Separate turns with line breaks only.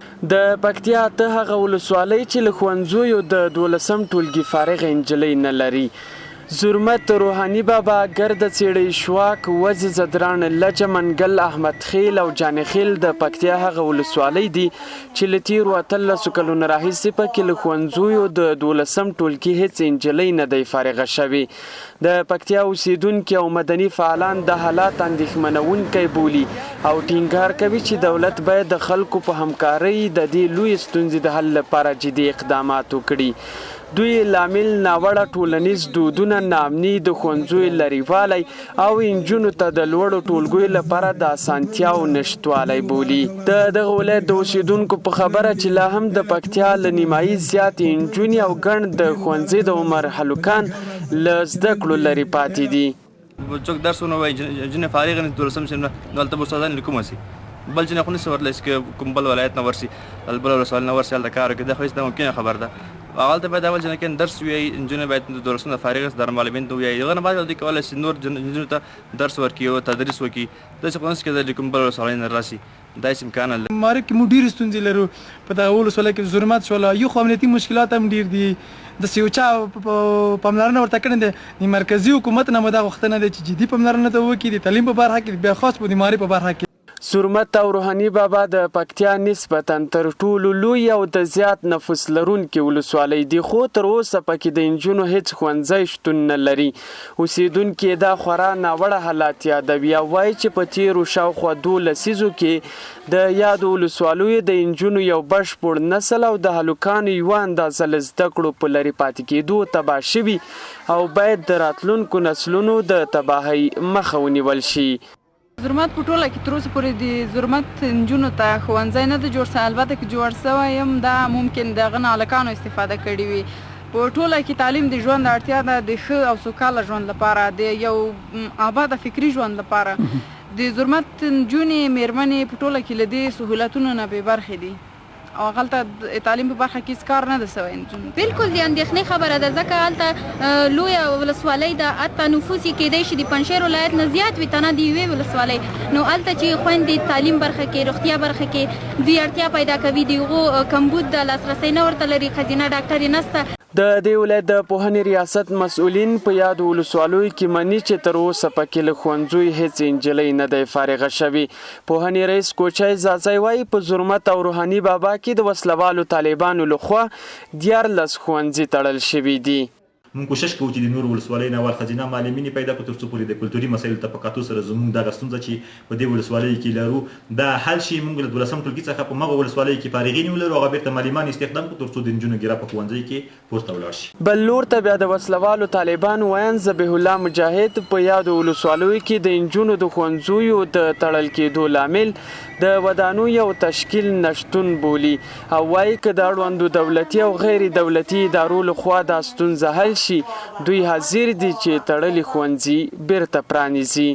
د پکتیا ته هغه ولسوالۍ چې له ښوونځیو د 12 ټولګي فارغ نجلۍ نه لري. زرمت روحانی بابا، ګرد څیړی شواک، وزې زدران، لجه منګل، احمد خیل او جان خیل د پکتیا هغه ولسوالۍ دي چې له تیرو 13 کلونو راهیسې پکې له ښوونځیو د 12 ټولګي هېڅ نجلۍ نه دی فارغه شوې. د پکتیا اوسیدونکي او مدني فعالان د حالات اندېښمنونکی بولي او ټینګار کوي چې دولت باید د خلکو په همکارۍ د دې لویې ستونزې د حل لپاره جدي اقدامات وکړي. دوی لامل ناوړه ټولنیز دودونه، ناامني، د ښوونځیو لرېوالی او نجونو ته د لوړو ټولګیو لپاره د اسانتیاو نشتوالی بولي. د دغه ولایت د اوسیدونکو په خبره چې لا هم د پکتیا له نیمایي زیاتې نجونې او ګڼ د ښوونځي د عمر هلکان له زده کړو لرې پاتې دي.
څوک درس ونه وایي، نجونې فارغ نه 12 شي، نو هلته به استادان له کومه سي؟ بل چې نه خو نشي ورتلی چې کوم بل ولایت نه ورسي، بل ولسوالۍ نه ورسي هلته کار وکړي. دا خو هېڅ ممکنه خبره ده. هغلته باید اول چې نه درس ووایي، نجونې باید د 12 نه فارغ سي، د معلمین ته ووایي. هغه نه بعد دوی کولی شي نور نجونو ته درس ورکړي او تدریس وکړي. داسې خو نشي کېدلی کوم بل ولسوالۍ نه راسي، دا هېڅ امکان نه لري.
مارک کې موږ ډېرې ستونزې لرو. په دغه ولسوالۍ کې ظلمات شول، یو خو امنیتي مشکلات هم ډېر دي. داسې یو چا پاملرنه ورته کړې ده. مرکزي حکومت نه مو دا غوښتنه ده چې جدي پاملرنه ته وکړي، د تعلیم په برخه کې، بیا خاص په بیماري په برخه کې.
زرمت او روحانی بابا د پکتیا نسبتا تر ټولو لوی او د زیات نفوس لرونکي ولسوالۍ دي، خو تر اوسه پکې د نجونو هېڅ ښوونځی شتون نه لري. اوسیدونکي دا خورا ناوړه حالات یادوي او وایي چې په تیرو شاوخوا 12 لسیزو کې د یادو ولسوالیو د نجونو یو بشپړ نسل او د هلکانو یوه اندازه له زده کړو په لرې پاتې کېدو تباه شوي او باید د راتلونکو نسلونو د تباهۍ مخه ونیول شي.
زرمت په ټوله کې تر اوسه پورې د زرمت نجونو ته ښوونځی نه دی جوړ شوی. البته که جوړ شوی هم دا ممکن د هغه نه هلکانو استفاده کړې وي. په ټوله کې تعلیم د ژوند اړتیا ده، د ښه او سوکاله ژوند لپاره، د یو آباده فکري ژوند لپاره. د زرمت نجونې میرمنې په ټوله کې له دې سهولتونو نه بې برخې دي او هلته تعلیم په برخه کې هېڅ کار نه ده سوی.
بالکل د اندېښنې خبره ده، ځکه هلته لویه ولسوالۍ ده، حتی نفوس یې کیدی شي د پنجشیر ولایت نه زیات وي تنه د یوې ولسوالۍ. نو هلته چې خویندې تعلیم برخه کې، روغتیا برخه کې دوی اړتیا پیدا کوي، د هغو کمبود د لاسرسی نه ورته لري، ښځینه ډاکټرې نشته.
د دې ولایت د پوهنې ریاست مسؤلین په یادو ولسوالیو کې مني چې تر اوسه پکې له ښوونځیو هېڅ نجلۍ نه دی فارغه شوې. پوهنې رئیس کوچی زازی وایي په زرمت او روحاني بابا کې د وسلوالو طالبانو لخوا 14 ښوونځي تړل شوي دي.
موږ کوشش کوو چې د نورو ولسوالیو نه اول ښځینه معلمینې پیدا کړو، تر څو پورې د کلتوري مسایلو ته په کتو سره زموږ دغه ستونزه چې په دې ولسوالیو کې لرو دا حل شي. موږ له 12 ټولګي څخه په مغه ولسوالیو کې فارغین ولرو، هغه بیرته معلمان استخدام کړو تر څو د نجونو ګیره په ښوونځي کې پورته ولاړ شي.
بل لور ته بیا د وسلوالو طالبانو ویاند ذبیح الله مجاهد په یادو ولسوالیو کې د نجونو د ښوونځیو د تړل کېدو لامل د ودانیو یو تشکیل نشتون بولي او وایي که د اړوندو دولتي او غیر دولتي ادارو لخوا دا ستونزه حل شي، دوی حاضر دي چې تړلي ښوونځي بیرته پرانیزي.